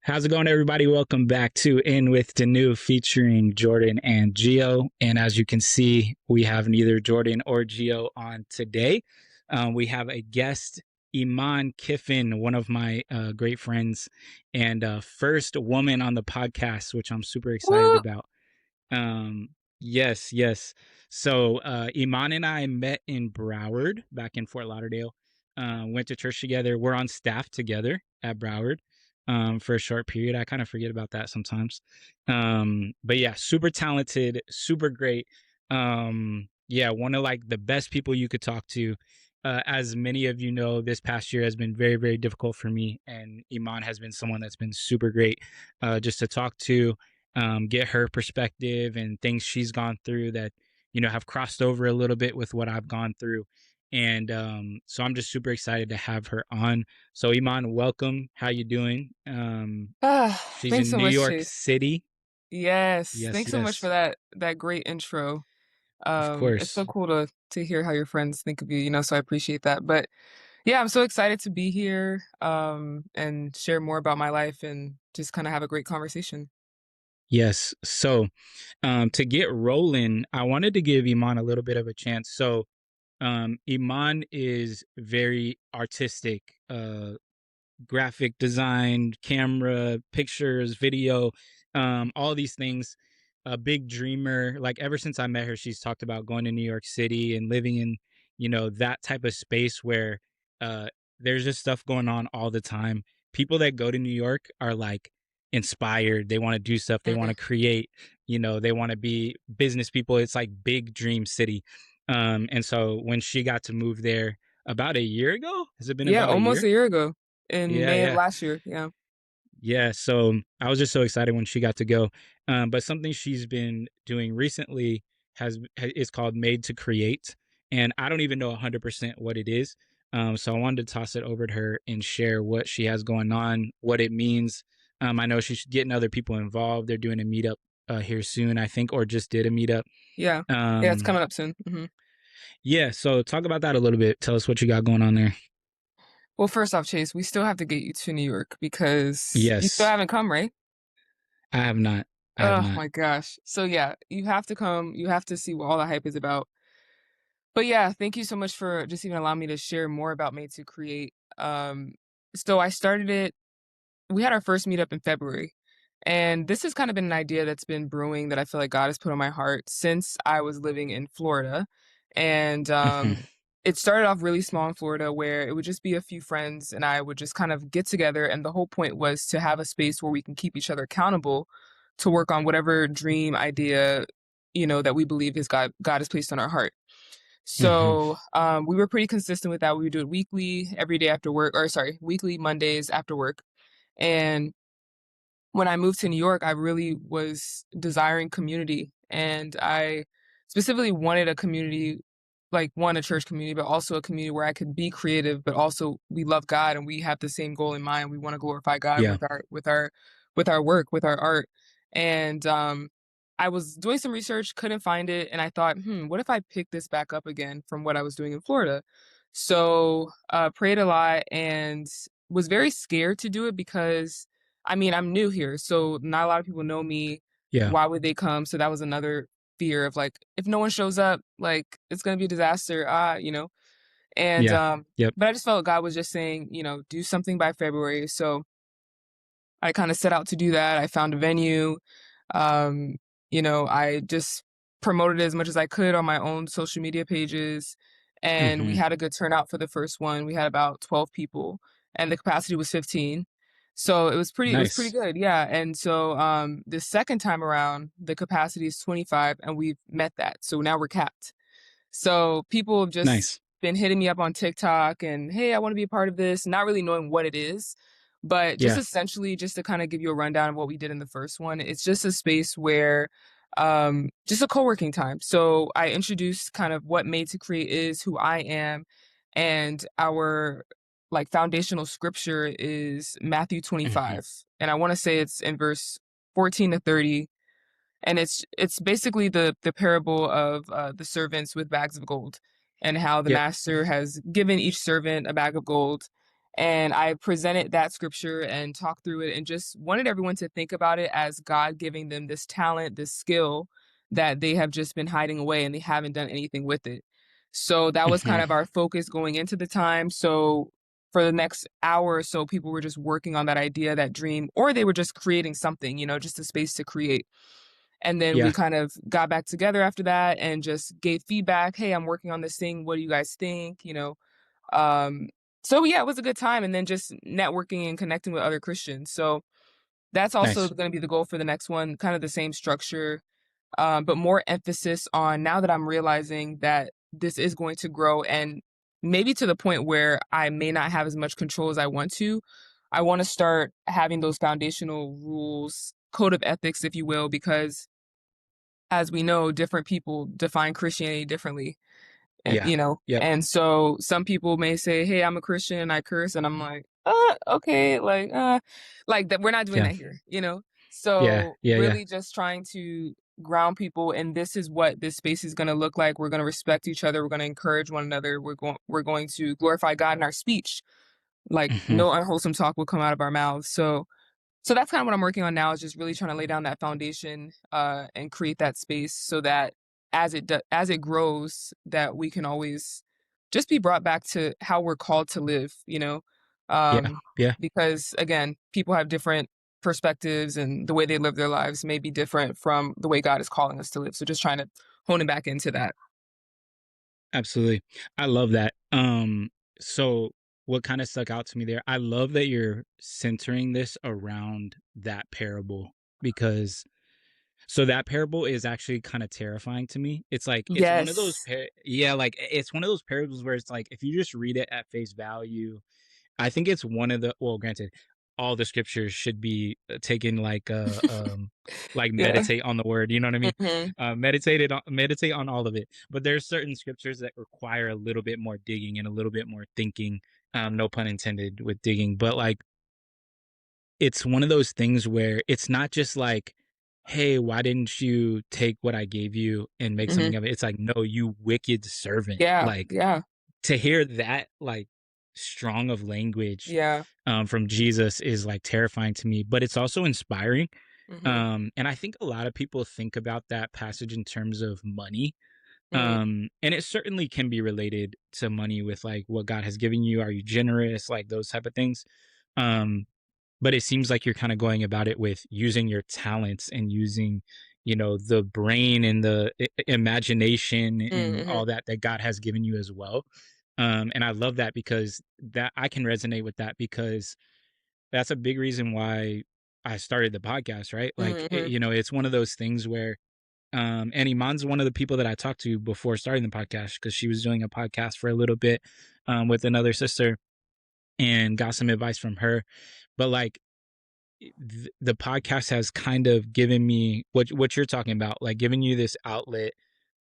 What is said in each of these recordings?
How's it going, everybody? Welcome back to In with Denoux featuring Jordan and Gio. And as you can see, we have neither Jordan or Gio on today. We have a guest, Iman Kiffin, one of my great friends, and first woman on the podcast, which I'm super excited Woo! about. Yes, yes. So Iman and I met in Broward back in Fort Lauderdale. Went to church together. We're on staff together at Broward for a short period. I kind of forget about that sometimes. But yeah, super talented, super great. Yeah, one of like the best people you could talk to. As many of you know, this past year has been very, very difficult for me, and Iman has been someone that's been super great just to talk to, get her perspective and things she's gone through that have crossed over a little bit with what I've gone through. And so I'm just super excited to have her on. So Iman, welcome. How you doing? She's Thanks in so New much, York Chase. City. Yes, Yes, thanks so much for yes, that great intro. of It's so course. cool to hear how your friends think of you, so I appreciate that. But yeah, I'm so excited to be here and share more about my life and just kind of have a great conversation. Yes. So to get rolling, I wanted to give Iman a little bit of a chance. So Iman is very artistic. Graphic design, camera, pictures, video, all these things. A big dreamer. Like ever since I met her, she's talked about going to New York City and living in, that type of space where uh, there's just stuff going on all the time. People that go to New York are like inspired. They want to do stuff. They want Mm. to create. They want to be business people. It's like big dream city. And so when she got to move there about a year ago, has it been Yeah, about a almost year? a year ago in Yeah, May of yeah. last year. Yeah. Yeah, so I was just so excited when she got to go. But something she's been doing recently is called Made to Create, and I don't even know 100% what it is. So I wanted to toss it over to her and share what she has going on, what it means. I know she's getting other people involved. They're doing a meetup here soon, I think, or just did a meetup. Yeah. Yeah, it's Um, coming up soon. yeah, so talk about that a little bit. Tell us what you got going on there. Well, first off, Chase, we still have to get you to New York because you still Yes, haven't come, right? I have not. I have Oh not. my gosh. So yeah, you have to come. You have to see what all the hype is about. But yeah, thank you so much for just even allowing me to share more about Made to Create. So I started it. We had our first meetup in February, and this has kind of been an idea that's been brewing that I feel like God has put on my heart since I was living in Florida. And Mhm. it started off really small in Florida, where it would just be a few friends and I would just kind of get together. And the whole point was to have a space where we can keep each other accountable to work on whatever dream idea, that we believe is God has placed on our heart. Mhm. So we were pretty consistent with that. We would do it weekly, every day after work, or sorry, weekly Mondays after work. And when I moved to New York, I really was desiring community. And I specifically wanted a community, like one, a church community, but also a community where I could be creative, but also we love God and we have the same goal in mind. We want to glorify God Yeah. with our work, with our art. And I was doing some research, couldn't find it, and I thought, what if I pick this back up again from what I was doing in Florida? So prayed a lot and was very scared to do it because I mean, I'm new here, so not a lot of people know me. Yeah. Why would they come? So that was another fear of like, if no one shows up, like it's gonna be a disaster. And Yeah. Yep. but I just felt God was just saying, do something by February. So I kind of set out to do that. I found a venue. Um, I just promoted it as much as I could on my own social media pages. And we Mhm. had a good turnout for the first one. We had about 12 people and the capacity was 15. So it was pretty Nice. good. Yeah. And so the second time around, the capacity is 25 and we've met that. So now we're capped. So people have just Nice. been hitting me up on TikTok and, hey, I want to be a part of this, not really knowing what it is, but just Yeah. essentially just to kind of give you a rundown of what we did in the first one. It's just a space where just a co-working time. So I introduced kind of what Made to Create is, who I am, and our like foundational scripture is Matthew Mhm. 25. And I want to say it's in verse 14 to 30, and it's basically the parable of the servants with bags of gold and how the Yep. master has given each servant a bag of gold, And I presented that scripture and talked through it and just wanted everyone to think about it as God giving them this talent, this skill that they have just been hiding away and they haven't done anything with it. So that was kind Mhm. of our focus going into the time. So for the next hour or so, people were just working on that idea, that dream, or they were just creating something, just a space to create. And then we Yeah. kind of got back together after that and just gave feedback. Hey, I'm working on this thing. What do you guys think? Um, so yeah, it was a good time. And then just networking and connecting with other Christians. So that's also Nice. going to be the goal for the next one, kind of the same structure, but more emphasis on now that I'm realizing that this is going to grow and maybe to the point where I may not have as much control as I want to. I want to start having those foundational rules, code of ethics, if you will, because as we know, different people define Christianity differently. And, Yeah. Yep. and so some people may say, "Hey, I'm a Christian, I curse," and I'm like, okay, like that we're not doing Yeah. that here. Yeah. So Yeah. Yeah. really just trying to ground people and this is what this space is going to look like. We're going to respect each other, we're going to encourage one another, we're going to glorify God in our speech. Like Mhm. no unwholesome talk will come out of our mouths. So that's kind of what I'm working on now is just really trying to lay down that foundation, and create that space so that as it grows, that we can always just be brought back to how we're called to live. Yeah. Um, Yeah. because again, people have different perspectives and the way they live their lives may be different from the way God is calling us to live. So just trying to hone it back into that. Absolutely. I love that. So what kind of stuck out to me there, I love that you're centering this around that parable because so that parable is actually kind of terrifying to me. It's like it's one of those Yes. yeah, like it's one of those parables where it's like if you just read it at face value, I think it's one of the well, granted, all the scriptures should be taken like Yeah. meditate on the word, you know what I mean? Hmm. Meditate on all of it. But there's certain scriptures that require a little bit more digging and a little bit more thinking. No pun intended with digging, but like it's one of those things where it's not just like, "Hey, why didn't you take what I gave you and make Hmm. something of it?" It's like, "No, you wicked servant." Yeah. Like Yeah. to hear that like strong of language Yeah. from Jesus is like terrifying to me, but it's also inspiring. Hmm. And I think a lot of people think about that passage in terms of money. Hmm. And it certainly can be related to money with like what God has given you. Are you generous? Like those type of things. Um, but it seems like you're kind of going about it with using your talents and using, the brain and the imagination and Hmm. all that God has given you as well. And I love that because that I can resonate with that because that's a big reason why I started the podcast, right? Like, Hmm. it's one of those things where, and Iman's one of the people that I talked to before starting the podcast because she was doing a podcast for a little bit with another sister and got some advice from her. But like, the podcast has kind of given me what you're talking about, like giving you this outlet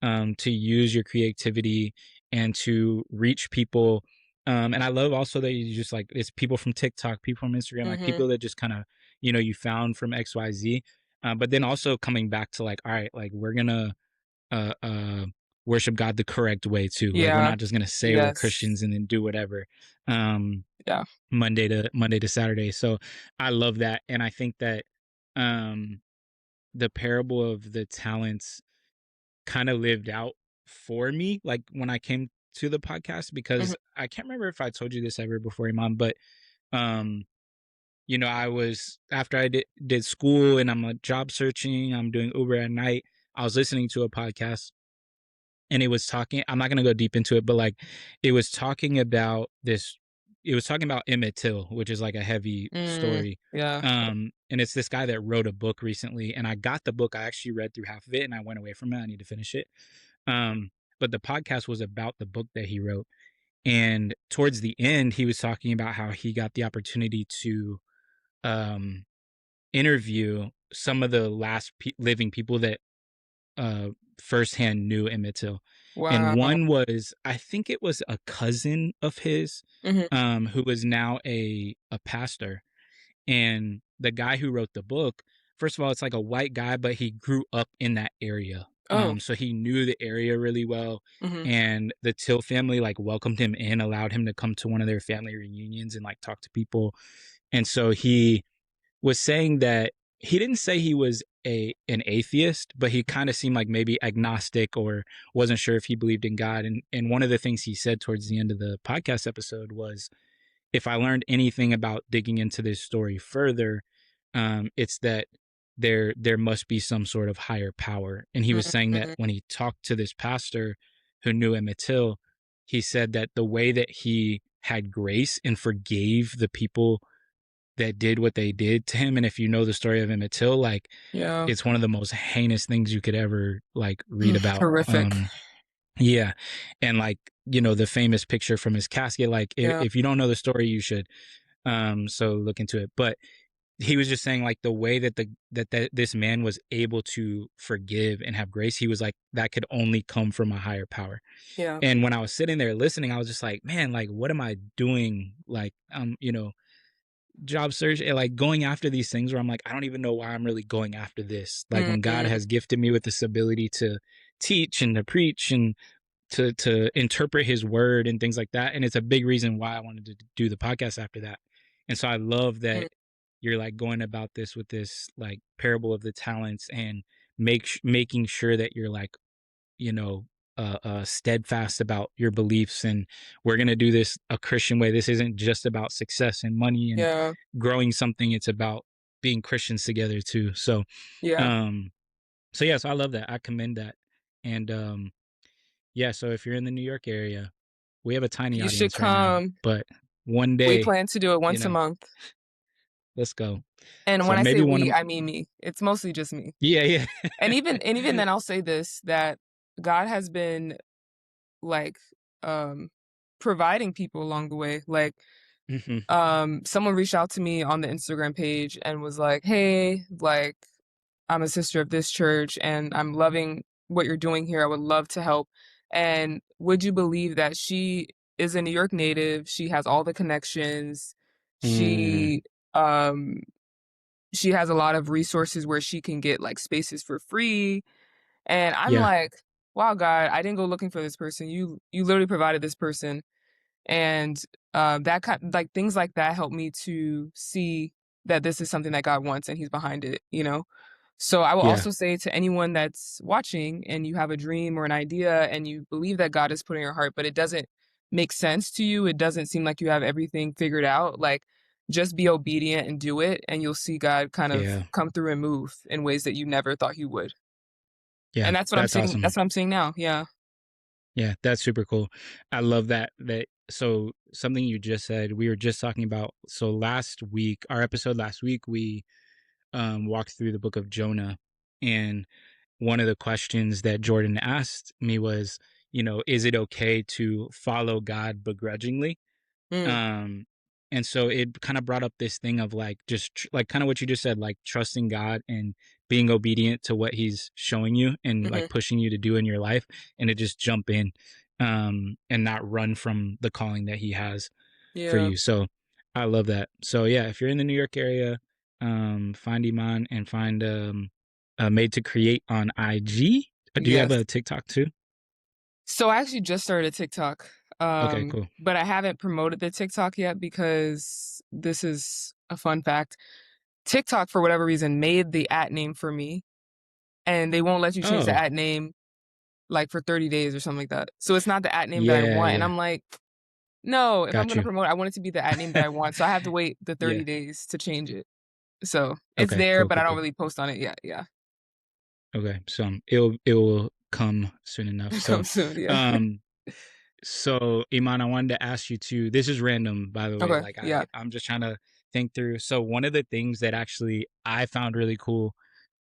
to use your creativity and to reach people. And I love also that you just like it's people from TikTok, people from Instagram, like Hmm. people that just kind of you found from XYZ. But then also coming back to like, all right, like we're gonna uh, uh, worship God the correct way too. Like we're Yeah. not just gonna say we're Yes. Christians and then do whatever. Um, Yeah. Monday to Saturday. So I love that, and I think that um, the parable of the talents kind of lived out for me, like when I came to the podcast, Mhm. because I can't remember if I told you this ever before, Iman, but um, I was after I did school and I'm job searching, I'm doing Uber at night. I was listening to a podcast and it was talking I'm not gonna go deep into it, but like it was talking about this it was talking about Emmett Till, which is like a heavy Mm, story. yeah. And it's this guy that wrote a book recently, and I got the book. I actually read through half of it and I went away from it. I need to finish it. Um, but the podcast was about the book that he wrote. And towards the end, he was talking about how he got the opportunity to um interview some of the last living people that uh, firsthand knew Emmett Till, and Wow. one was I think it was a cousin of his, Mhm. who was now a pastor, and the guy who wrote the book. First of all, it's like a white guy, but he grew up in that area. Oh. So he knew the area really well, Mhm. and the Till family like welcomed him in, allowed him to come to one of their family reunions and like talk to people. And so he was saying that he didn't say he was a an atheist, but he kind of seemed like maybe agnostic or wasn't sure if he believed in God. And one of the things he said towards the end of the podcast episode was, if I learned anything about digging into this story further, it's that there must be some sort of higher power. And he was saying that Mhm. when he talked to this pastor who knew Emmett Till, he said that the way that he had grace and forgave the people that did what they did to him. And if you know the story of Emmett Till, like Yeah. it's one of the most heinous things you could ever like read about. Horrific. Yeah. And like, the famous picture from his casket, like Yeah. if you don't know the story, you should. So look into it. But he was just saying like the way that that this man was able to forgive and have grace, he was like, that could only come from a higher power. Yeah. And when I was sitting there listening, I was just like, man, like what am I doing? Like, job search and like going after these things where I'm like, I don't even know why I'm really going after this. Like when God Mhm. has gifted me with this ability to teach and to preach and to interpret his word and things like that. And it's a big reason why I wanted to do the podcast after that. And so I love that Mhm. you're like going about this with this like parable of the talents and making sure that you're like, you know, steadfast about your beliefs. And we're going to do this a Christian way. This isn't just about success and money and Yeah. growing something. It's about being Christians together too. Yeah. Um, so yeah, so I love that. I commend that. And, yeah, so if you're in the New York area, we have a tiny You should audience right now, come. but one We day, plan to do it you once a know, month. let's go. And So when I say maybe one we, of I mean me. It's mostly just me. yeah, yeah. And even then I'll say this, that God has been like um providing people along the way. Like Mhm. someone reached out to me on the Instagram page and was like, "Hey, like I'm a sister of this church and I'm loving what you're doing here. I would love to help." And would you believe that she is a New York native? She has all the connections. Mm, She um she has a lot of resources where she can get like spaces for free. And I'm yeah, like, "Wow, God, I didn't go looking for this person. You literally provided this person." And that kind like things like that help me to see that this is something that God wants and He's behind it, you know? So I will yeah, also say to anyone that's watching and you have a dream or an idea and you believe that God is putting in your heart, but it doesn't make sense to you, it doesn't seem like you have everything figured out, like just be obedient and do it, and you'll see God kind of yeah, come through and move in ways that you never thought He would. yeah. And that's what I'm That's seeing. awesome. That's what I'm seeing now. Yeah. Yeah, that's super cool. I love that. So something you just said, we were just talking about. So last week, our episode last week, we walked through the book of Jonah, and one of the questions that Jordan asked me was, is it okay to follow God begrudgingly? Mm, Um, and so it kind of brought up this thing of like just like kind of what you just said, like trusting God and being obedient to what He's showing you and like mhm. pushing you to do in your life, and to just jump in, and not run from the calling that He has for Yeah. you. So I love that. So yeah, if you're in the New York area, find Iman and find Made to Create on IG. Do you have Yes. a TikTok too? So I actually just started a TikTok, Okay, cool. but I haven't promoted the TikTok yet because this is a fun fact. TikTok, for whatever reason, made the at name for me, and they won't let you change the Oh, at name like for 30 days or something like that. So it's not the at name that I yeah, want, and yeah. I'm like, no, if I'm Got gonna you. promote it, I want it to be the at name that I want. So I have to wait the Yeah. 30 days to change it. So it's Okay, there, cool, but I cool, don't cool. really post on it yet. Yeah, Okay, so it will come soon enough. come soon. Yeah. Um, so Iman, I wanted to ask you too. This is random, by the way. Okay. Like Yeah. I'm just trying to think through. So one of the things that actually I found really cool,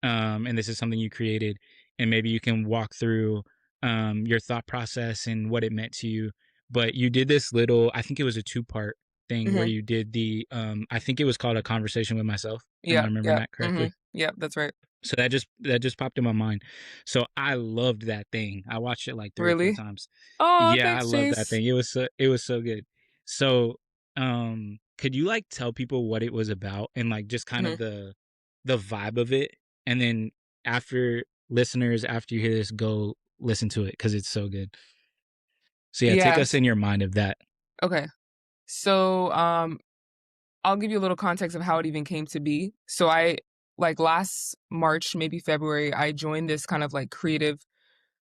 and this is something you created, and maybe you can walk through your thought process and what it meant to you. But you did this little, I think it was a two-part thing where Hmm. you did the I think it was called A Conversation with Myself. Am I Yep. remembering Yep. that Hmm. correctly? Yep. That's right. So that just popped in my mind. So I loved that thing. I watched it like 3 or 4 Really? times. Oh, Yeah, I thanks, love that Chase. thing. It was so good. So, could you like tell people what it was about and like just kind of Mhm. the vibe of it? And then after listeners, after you hear this, go listen to it because it's so good. So yeah, take us Yes. in your mind of that. Okay. So, I'll give you a little context of how it even came to be. So I like last March, maybe February, I joined this kind of like creative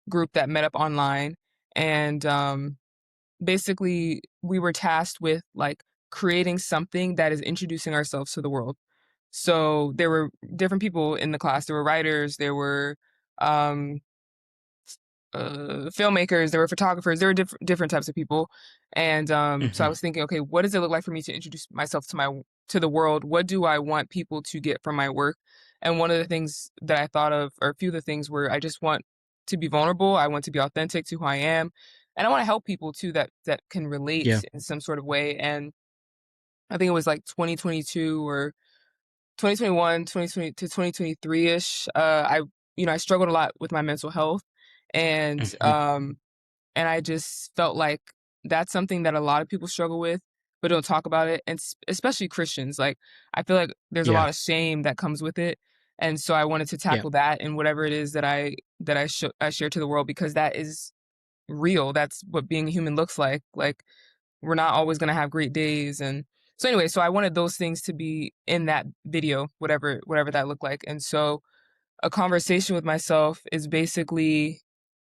group that met up online and basically we were tasked with like creating something that is introducing ourselves to the world. So there were different people in the class. There were writers, there were um filmmakers, there were photographers, there were different types of people. And so I Hmm. was thinking, okay, what does it look like for me to introduce myself to the world? What do I want people to get from my work? And one of the things that I thought of, or a few of the things were I just want to be vulnerable, I want to be authentic to who I am, and I want to help people too that can Yeah. relate in some sort of way. And I think it was like 2022 or 2021, 2020 to 2023-ish. I struggled a lot with my mental health, and Hmm. and I just felt like that's something that a lot of people struggle with, but don't talk about it, and especially Christians. Like, I feel like there's a lot of Yes. shame that comes with it, and so I wanted to Yeah. tackle that and whatever it is that I share to the world because that is real. That's what being a human looks like. Like, we're not always gonna have great days, and so anyway, so I wanted those things to be in that video, whatever that looked like, and so a conversation with myself is basically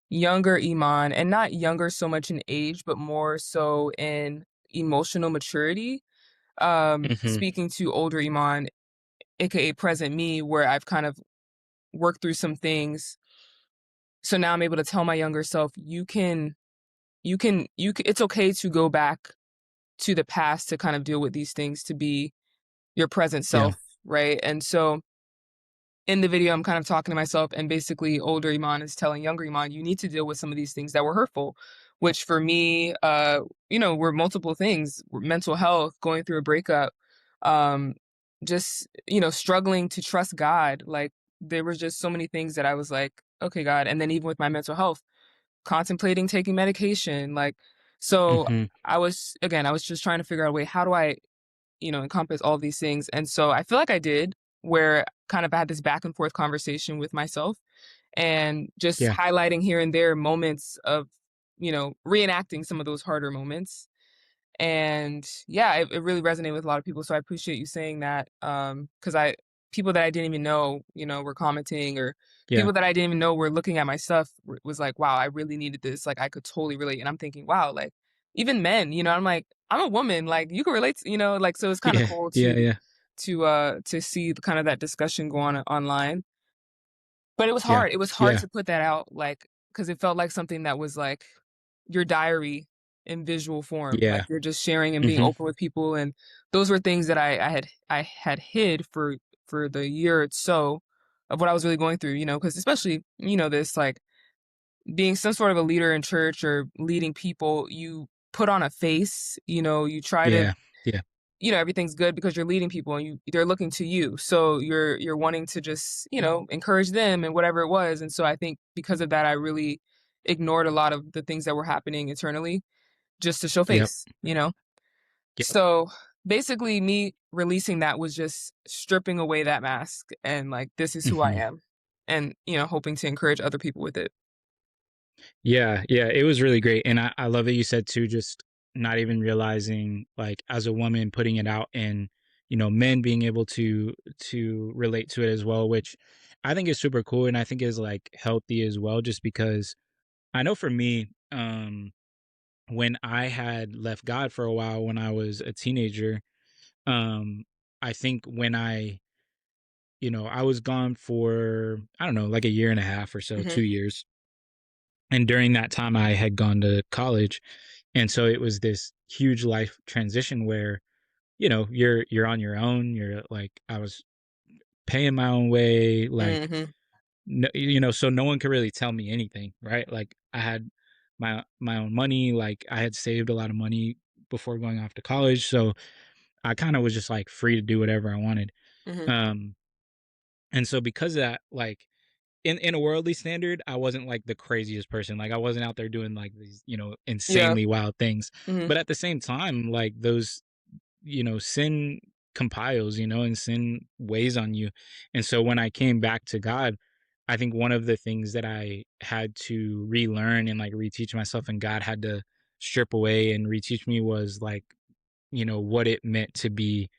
younger Iman, and not younger so much in age, but more so in emotional maturity. Hmm. Speaking to older Iman, aka present me, where I've kind of worked through some things. So now I'm able to tell my younger self, it's okay to go back to the past to kind of deal with these things to be your present Yeah. self, right? And so in the video, I'm kind of talking to myself, and basically, older Iman is telling younger Iman, you need to deal with some of these things that were hurtful, which for me, were multiple things: mental health, going through a breakup, um, just struggling to trust God. Like there was just so many things that I was like, okay, God. And then even with my mental health, contemplating taking medication, like so. Hmm. I was just trying to figure out a way. How do I encompass all these things. And so I feel like I did, where kind of I had this back and forth conversation with myself and just Yeah. highlighting here and there moments of, reenacting some of those harder moments. And yeah, it really resonated with a lot of people. So I appreciate you saying that. Cause people that I didn't even know, were commenting, or Yeah. people that I didn't even know were looking at my stuff was like, wow, I really needed this. Like I could totally relate. And I'm thinking, wow, like even men, I'm like, I'm a woman, like you can relate to, like, so it's kind of Yeah. cool Yeah. Yeah. to see the kind of that discussion go on online. But it was Yeah. hard. It was hard Yeah. to put that out, like, because it felt like something that was like your diary in visual form. Like Yeah. you're just sharing and being Hmm. open with people. And those were things that I had hid for the year or so of what I was really going through, because especially, this like being some sort of a leader in church or leading people, you put on a face, you try to Yeah. Yeah. everything's good because you're leading people and they're looking to you. So you're wanting to just, encourage them and whatever it was. And so I think because of that, I really ignored a lot of the things that were happening internally just to show Yep. face. Yep. So basically me releasing that was just stripping away that mask and like, this is who I Hmm. am. And, hoping to encourage other people with it. Yeah, yeah, it was really great, and I love that you said too, just not even realizing, like, as a woman putting it out, and men being able to relate to it as well, which I think is super cool, and I think is like healthy as well, just because I know for me, when I had left God for a while when I was a teenager, um, I think when I was gone for, I don't know, like a year and a half or so, Hmm. 2 years, and during that time I had gone to college. And so it was this huge life transition where you're on your own. You're like, I was paying my own way, like, Hmm. no, so no one could really tell me anything, right? Like I had my own money, like I had saved a lot of money before going off to college, so I kind of was just like free to do whatever I wanted. Hmm. um and so because of that, like, in a worldly standard, I wasn't like the craziest person. Like I wasn't out there doing like these, Yeah. insanely wild things. Hmm. But at the same time, like those, sin compiles, and sin weighs on you. And so when I came back to God, I think one of the things that I had to relearn and like reteach myself, and God had to strip away and reteach me, was like, what it meant to be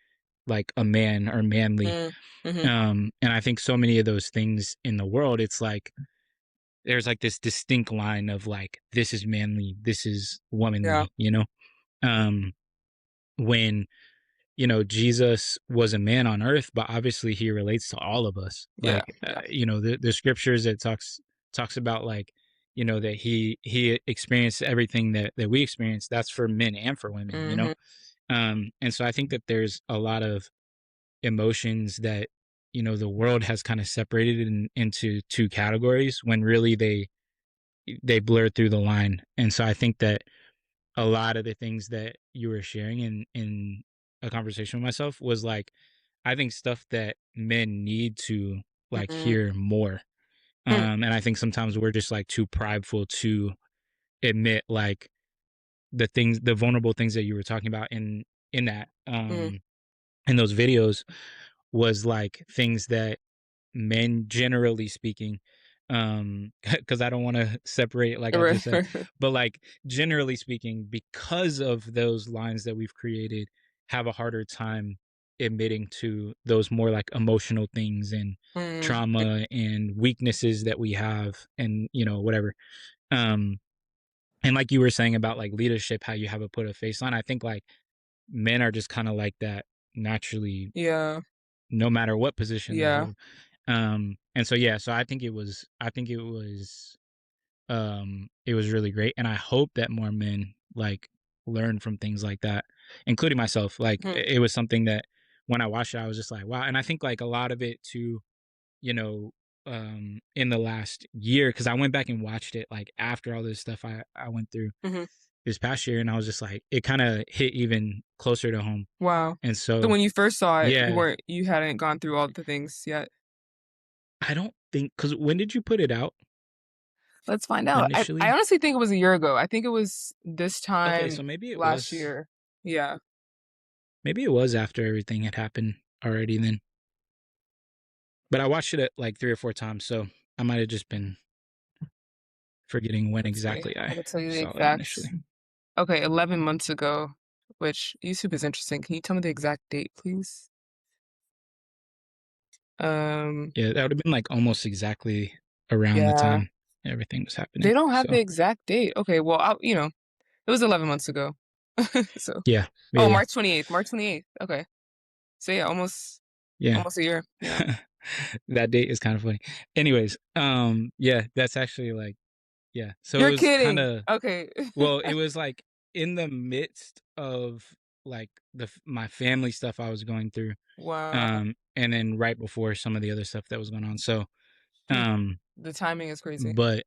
like a man or manly. Mm, mhm. And I think so many of those things in the world, it's like there's like this distinct line of like, this is manly, this is Yeah, womanly. Um, when Jesus was a man on earth, but obviously he relates to all of us. yeah, Like, yeah. the scriptures that talks about like, that he experienced everything that we experience. That's for men and for women. Mhm, And so I think that there's a lot of emotions that the world has kind of separated into two categories when really they blur through the line. And so I think that a lot of the things that you were sharing in a conversation with myself was like, I think stuff that men need to like mhm, hear more. mm, And I think sometimes we're just like too prideful to admit like the vulnerable things that you were talking about in that mm. in those videos, was like things that men, generally speaking, because I don't want to separate like I Right, just said, right, right. but like generally speaking, because of those lines that we've created, have a harder time admitting to those more like emotional things and Mm, trauma and weaknesses that we have, and whatever. um and like you were saying about like leadership, how you have to put a face on, I think like men are just kind of like that naturally, yeah, no matter what position they yeah, hold. And so yeah, so it was really great, and I hope that more men like learn from things like that, including myself. Like, mhm, it was something that when I watched it, I was just like, wow. And I think like a lot of it too, you know, in the last year, because I went back and watched it like after all this stuff I went through mhm. this past year, and I was just like, it kind of hit even closer to home. Wow. And So so when you first saw it, yeah, you hadn't gone through all the things yet? I don't think, because when did you put it out Let's find out. I initially? honestly think it was a year ago. I think it was this Okay, time so last year. Yeah. maybe it was after everything had happened already then. But I watched it like 3 or 4 times, so I might have just been forgetting when Let's see. exactly I I can tell you the saw it exact. initially. Okay, 11 months ago, which YouTube is interesting. Can you tell me the exact date, please? Um, Yeah, that would have been like almost exactly around the yeah. time everything was They happening. don't have the So, exact date. Okay, well, it was 11 months ago. So, yeah. Yeah, oh, yeah. March 28th. March 28th. Okay. So yeah, Yeah. almost a year. Yeah. That date is kind of funny. Anyways, yeah, that's actually like, yeah. So it You're was kind kidding. of, Okay. well, it was like in the midst of like my family stuff I was going through, Wow. and then right before some of the other stuff that was going on. So, Hmm. um, The timing is crazy. but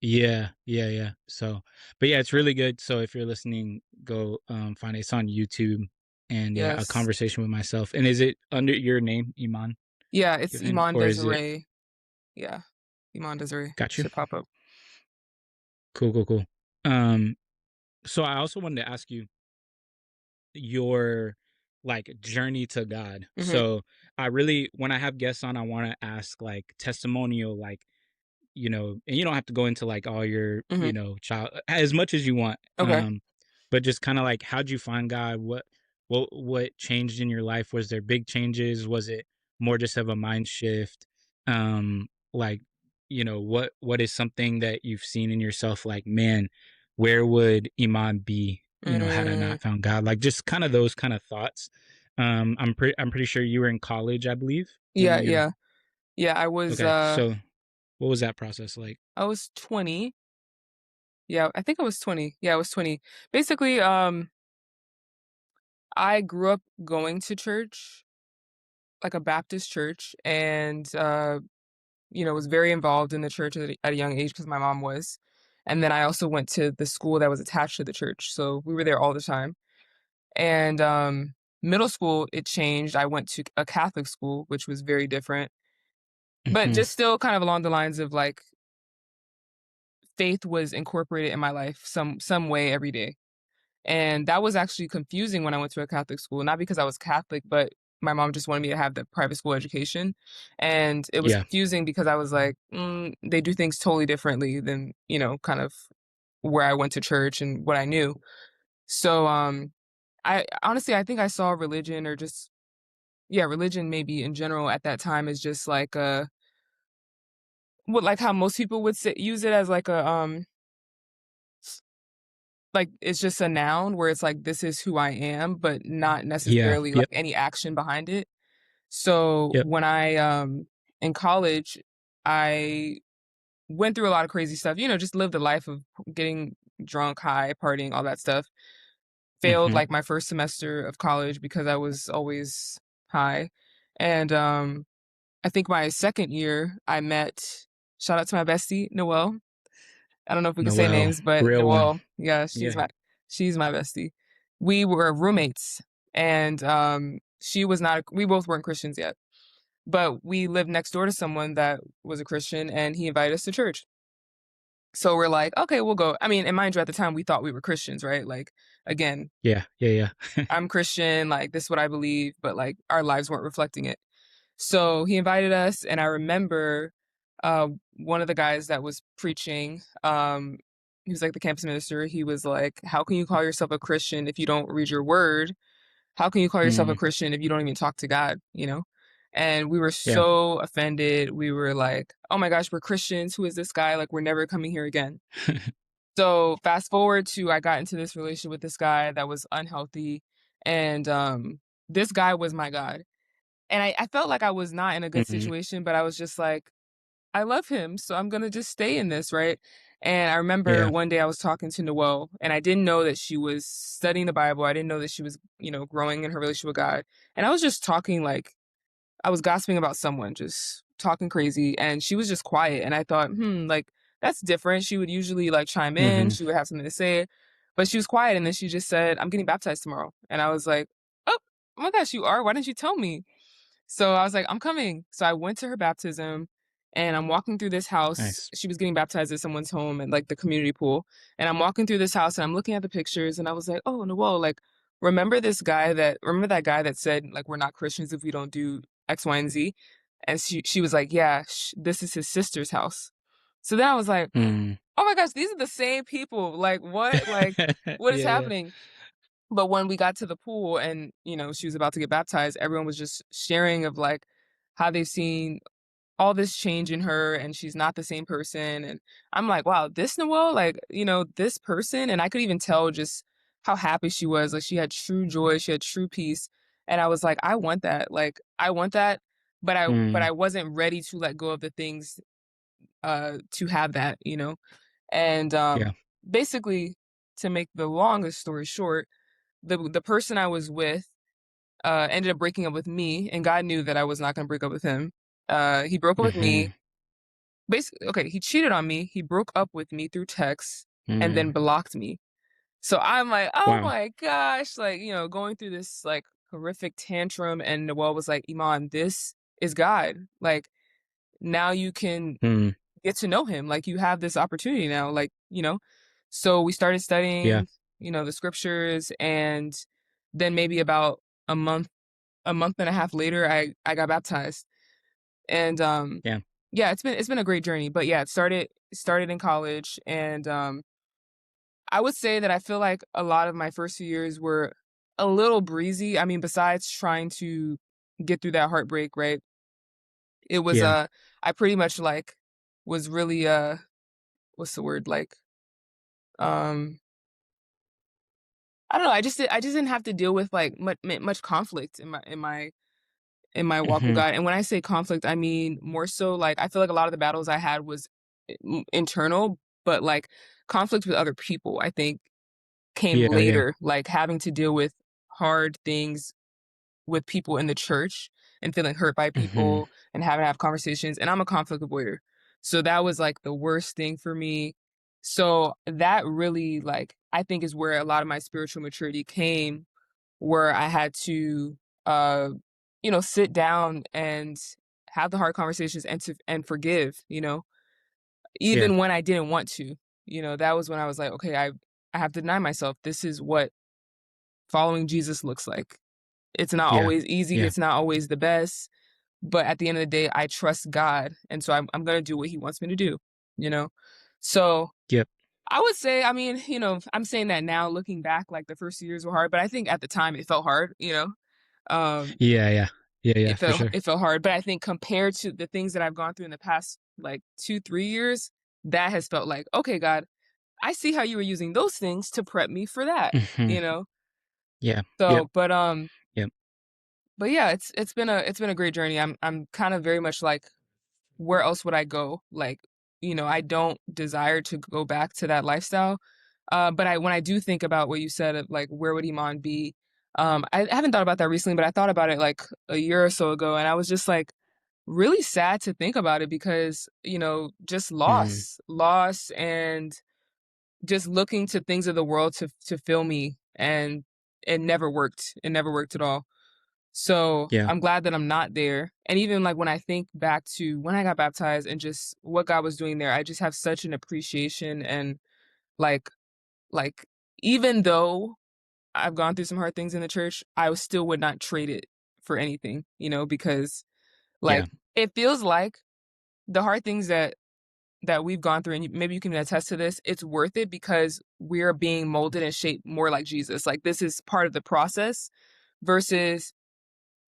yeah, yeah, yeah. So, but yeah, it's really good. So if you're listening, go find it. It's on YouTube. And yeah, a Yes. conversation with myself. And is it under your name, Iman Yeah, it's Given, Iman or is it? Desiree. Yeah. Iman Desiree Got you. should pop up. Cool, cool, cool. Um, so I also wanted to ask you your like journey to God. Hmm. So I really, when I have guests on, I want to ask like testimonial, like, and you don't have to go into like all your, Hmm. child as much as you want. Okay. But just kind of like, how'd you find God? What changed in your life? Was there big changes? Was it more just of a mind shift? Like, what is something that you've seen in yourself? Like, man, where would Iman be? Had I Mm, not found God? Like, just kind of those kind of thoughts. I'm pretty sure you were in college, I believe, when yeah, you're yeah. Yeah, okay. So, what was that process like? I was 20. Yeah, I think I was 20. Yeah, I was 20. Basically, I grew up going to church, like a Baptist church, and was very involved in the church at a young age because my mom was. And then I also went to the school that was attached to the church. So we were there all the time. And middle school, it changed. I went to a Catholic school, which was very different, but Hmm. just still kind of along the lines of like faith was incorporated in my life some way every day. And that was actually confusing when I went to a Catholic school, not because I was Catholic, but my mom just wanted me to have the private school education, and it was Yeah. confusing because I was like, they do things totally differently than, kind of where I went to church and what I knew. So, I honestly, I think I saw religion, or just, yeah, religion maybe in general at that time, is just like what, like how most people would say, use it as like like it's just a noun where it's like, this is who I am, but not Yeah. necessarily Yep. like any action behind it. So Yep. when I in college, I went through a lot of crazy stuff, just lived a life of getting drunk, high, partying, all that stuff. Failed Mhm. like my first semester of college because I was always high. And I think my second year I met, shout out to my bestie, Noelle. I don't know if we can say Noel, names, but real one. Noelle, yeah, Yeah. she's my bestie. We were roommates, and she was not we both weren't Christians yet. But we lived next door to someone that was a Christian, and he invited us to church. So we're like, "Okay, we'll go." I mean, and mind you, at the time, we thought we were Christians, right? Like, again, Yeah. Yeah. Yeah. I'm Christian, like, this is what I believe, but, like, our lives weren't reflecting it. So he invited us, and I remember, uh, one of the guys that was preaching, he was, like, the campus minister. He was like, "How can you call yourself a Christian if you don't read your word? How can you call yourself a Mm. Christian if you don't even talk to God?" You know? And we were Yeah. so offended. We were like, "Oh my gosh, we're Christians. Who is this guy? Like, we're never coming here again." So fast forward to, I got into this relationship with this guy that was unhealthy, and this guy was my God. And I felt like I was not in a good Mhm. situation, but I was just like, I love him, so I'm gonna just stay in this, right? And I remember Yeah. one day I was talking to Noelle, and I didn't know that she was studying the Bible. I didn't know that she was, growing in her relationship with God. And I was just talking, like, I was gossiping about someone, just talking crazy, and she was just quiet. And I thought, like, that's different. She would usually like chime in, Mhm. she would have something to say, but she was quiet. And then she just said, "I'm getting baptized tomorrow." And I was like, "Oh, oh my gosh, you are? Why didn't you tell me?" So I was like, "I'm coming." So I went to her baptism, and I'm walking through this house. Nice. She was getting baptized at someone's home at like the community pool. And I'm walking through this house, and I'm looking at the pictures, and I was like, "Oh, Noel, like, remember that guy that said, like, we're not Christians if we don't do X, Y, and Z?" And she was like, "Yeah, this is his sister's house." So then I was like, Mm. "Oh my gosh, these are the same people. Like, what? Like, what is Yeah. Yeah. happening?" But when we got to the pool and, she was about to get baptized, everyone was just sharing of like how they've seen all this change in her, and she's not the same person. And I'm like, wow, this Noelle, like, this person. And I could even tell just how happy she was. Like, she had true joy, she had true peace. And I was like, I want that. Like, I want that. But I Mm. wasn't ready to let go of the things to have that. And Yeah. basically, to make the longest story short, the person I was with ended up breaking up with me, and God knew that I was not gonna break up with him. He broke up with me. Mhm. Basically, okay, he cheated on me. He broke up with me through text and then Mm. blocked me. So I'm like, "Oh Wow. my gosh," like, going through this like horrific tantrum, and Noelle was like, "Iman, this is God. Like, now you can Mm. get to know him. Like, you have this opportunity now, like." So we started Yeah. studying, the scriptures, and then maybe about a month a month and a half later, I got baptized. And Yeah. yeah, it's been a great journey. But yeah, it started in college, and I would say that I feel like a lot of my first few years were a little breezy. I mean, besides trying to get through that heartbreak, right? It was Yeah. I pretty much like was really what's the word, like, um I don't know, I just didn't have to deal with like much conflict in my walk with Mhm. God. And when I say conflict, I mean more so like I feel like a lot of the battles I had was internal, but like conflict with other people, I think came Yeah. Yeah. later, like having to deal with hard things with people in the church and feeling hurt by Mhm. people and having to have conversations. And I'm a conflict avoider. So that was like the worst thing for me. So that really, like, I think is where a lot of my spiritual maturity came, where I had to, uh, sit down and have the hard conversations and forgive, Yeah. even when I didn't want to. That was when I was like, okay, I have to deny myself. This is what following Jesus looks like. It's not Yeah. always easy, Yeah. it's not always the best, but at the end of the day, I trust God, and so I'm gonna do what He wants me to do, you know? So Yep. I would say, I mean, I'm saying that now looking back, like the first few years were hard, but I think at the time it felt hard, you know? Um, Yeah. Yeah. Yeah. Yeah. For sure. it felt hard, but I think compared to the things that I've gone through in the past like 2, 3 years, that has felt like, "Okay, God, I see how you were using those things to prep me for that," Hmm. you know? Yeah. Yep. So, Yep. but yeah, it's been a great journey. I'm kind of very much like, where else would I go? Like, I don't desire to go back to that lifestyle. But when I do think about what you said of like where would Iman be, I haven't thought about that recently, but I thought about it like a year or so ago, and I was just like really sad to think about it because just Hmm. loss, and just looking to things of the world to fill me, and it never worked. It never worked at all. So, Yeah. I'm glad that I'm not there, and even, like, when I think back to when I got baptized and just what God was doing there, I just have such an appreciation, and, like like, even though I've gone through some hard things in the church, I still would not trade it for anything, because, Yeah. like, it feels like the hard things that we've gone through, and maybe you can attest to this, it's worth it because we're being molded and shaped more like Jesus, like, this is part of the process versus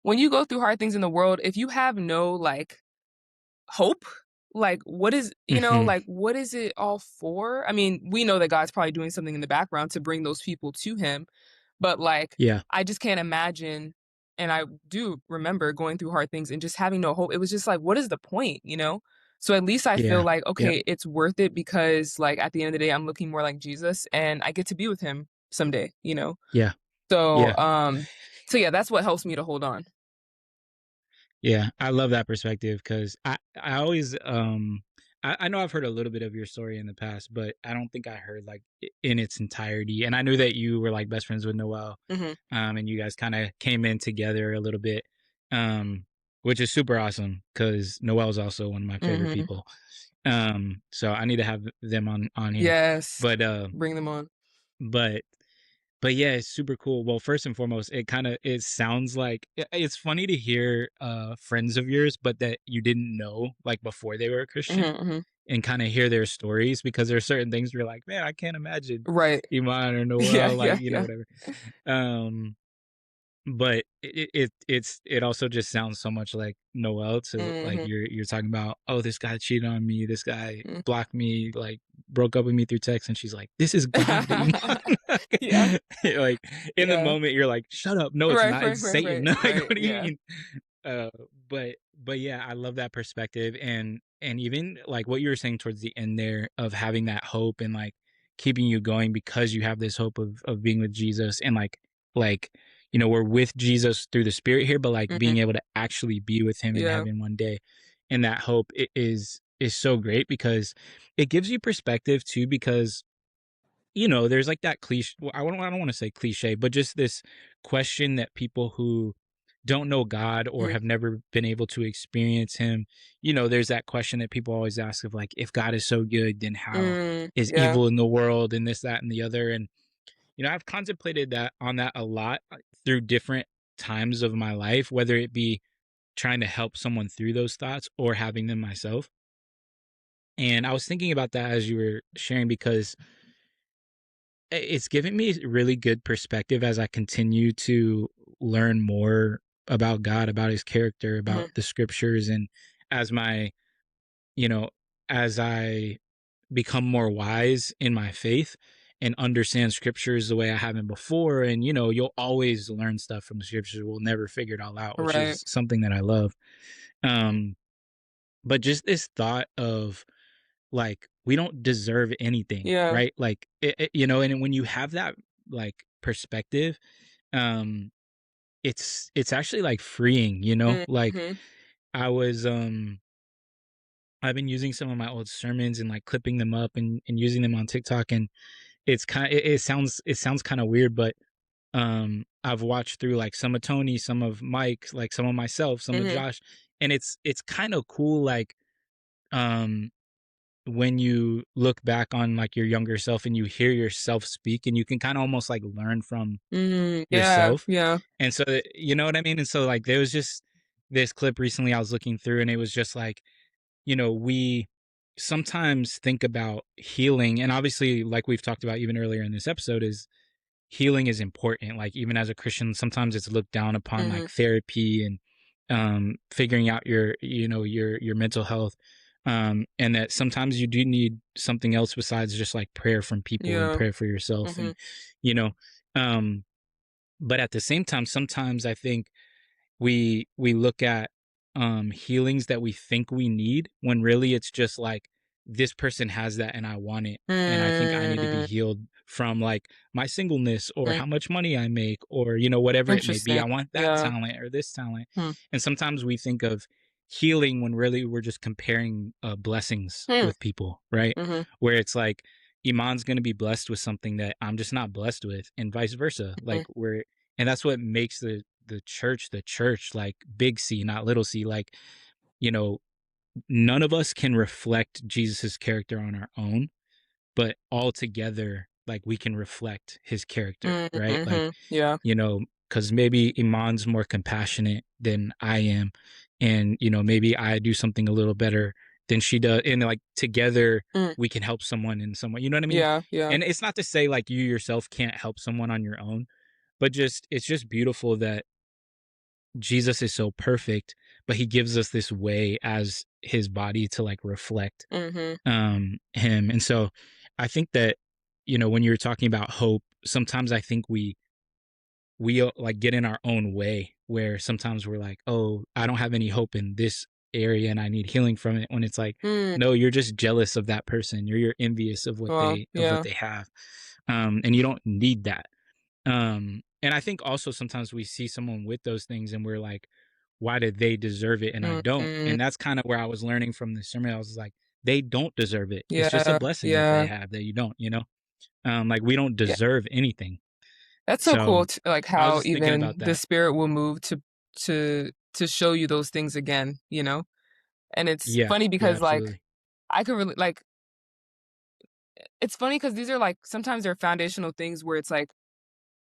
when you go through hard things in the world, if you have no like hope, like Hmm. what is it all for? I mean, we know that God's probably doing something in the background to bring those people to him, but like Yeah. I just can't imagine, and I do remember going through hard things and just having no hope. It was just like, what is the point? So at least I feel Yeah. like, Yep. okay, it's worth it because like at the end of the day, I'm looking more like Jesus and I get to be with him someday. Yeah. So Yeah. so yeah, that's what helps me to hold on. Yeah, I love that perspective because I always I know I've heard a little bit of your story in the past, but I don't think I heard like in its entirety. And I knew that you were like best friends with Noel, Mhm. and you guys kind of came in together a little bit, um, which is super awesome because Noel's also one of my favorite Mhm. people. So I need to have them on here, Yes. but Bring them on. but but yeah, it's super cool. Well, first and foremost, it sounds like it's funny to hear friends of yours, but that you didn't know like before they were a Christian, Mhm, mhm. and kind of hear their stories because there are certain things where you're like, man, I can't imagine Right. Iman or Yeah, Noel, like yeah, yeah. whatever. Um, but it also just sounds so much like Noel to like Mhm, you're talking about, oh, this guy cheated on me, this guy mm. blocked me, like broke up with me through text, and she's like, this is God. Yeah, Like in the yeah. moment you're like, shut up, no it's Right, not, right, it's right, Satan. right, Like right, what do you yeah. mean? uh but yeah, I love that perspective, and even like what you were saying towards the end there of having that hope and like keeping you going because you have this hope of being with Jesus, and like we're with Jesus through the spirit here, but like being Mhm. able to actually be with him in Yeah. heaven one day. And that hope is so great because it gives you perspective too, because there's like that cliche. Well, I don't want to say cliche, but just this question that people who don't know God or Mhm. have never been able to experience Him, there's that question that people always ask of like, if God is so good, then how is Yeah. evil in the world and this, that, and the other? And I've contemplated that on that a lot through different times of my life, whether it be trying to help someone through those thoughts or having them myself. And I was thinking about that as you were sharing because it's given me really good perspective as I continue to learn more about God, about his character, about Mhm. the scriptures, and as my, you know, as I become more wise in my faith and understand scriptures the way I haven't before. And, you'll always learn stuff from the scriptures. We'll never figure it all out, which Right. is something that I love. Um, but just this thought of like we don't deserve anything, Yeah. right? Like and when you have that like perspective, um it's actually like freeing, like Mhm. I was I've been using some of my old sermons and like clipping them up and using them on TikTok, and it sounds kind of weird, but I've watched through like some of Tony, some of Mike, like some of myself, some of Mhm. Josh, and it's kind of cool, like um when you look back on like your younger self and you hear yourself speak and you can kind of almost like learn from Mm, yeah, yourself. yeah. And so, you know what I mean? And so like there was just this clip recently I was looking through and it was just like, we sometimes think about healing, and obviously like we've talked about even earlier in this episode is healing is important. Like even as a Christian, sometimes it's looked down upon Mhm. like therapy and figuring out your your mental health. And that sometimes you do need something else besides just like prayer from people and Yeah. prayer for yourself and Mhm. you know um but at the same time sometimes I think we look at healings that we think we need when really it's just like this person has that and I want it, and I think I need to be Mm, healed from like my singleness or mm. how much money I make or whatever it may be. Interesting. I want that Yeah. talent or this talent. Hmm. And sometimes we think of healing when really we're just comparing blessings Hmm. with people, right? Mhm. Where it's like Iman's going to be blessed with something that I'm just not blessed with and vice versa. Mhm. Like we're and that's what makes the church, like big C, not little c. Like, you know, none of us can reflect Jesus's character on our own, but all together, like we can reflect his character, Mm, right? Like, mhm. Yeah. because maybe Iman's more compassionate than I am. And, maybe I do something a little better than she does. And like together, Mm. we can help someone in some way. You know what I mean? Yeah, yeah. And it's not to say like you yourself can't help someone on your own, but just it's just beautiful that Jesus is so perfect, but he gives us this way as his body to like reflect Mhm. him. And so I think that when you're talking about hope, sometimes I think we like get in our own way where sometimes we're like, "Oh, I don't have any hope in this area and I need healing from it." When it's like, Mm. "No, you're just jealous of that person. You're envious of what Well, yeah. they have." And you don't need that. And I think also sometimes we see someone with those things and we're like, why did they deserve it and I don't? Mhm. And that's kind of where I was learning from this sermon. I was like, they don't deserve it. It's just a Yeah, blessing that they yeah, have that you don't. Like we don't yeah. deserve anything. That's so So cool t like, I was how just thinking even about the that. spirit will move to show you those things again, you know? And it's Yeah. funny Yeah, because, like, absolutely. I could really like, it's funny because these are, like, sometimes they're foundational things where it's like,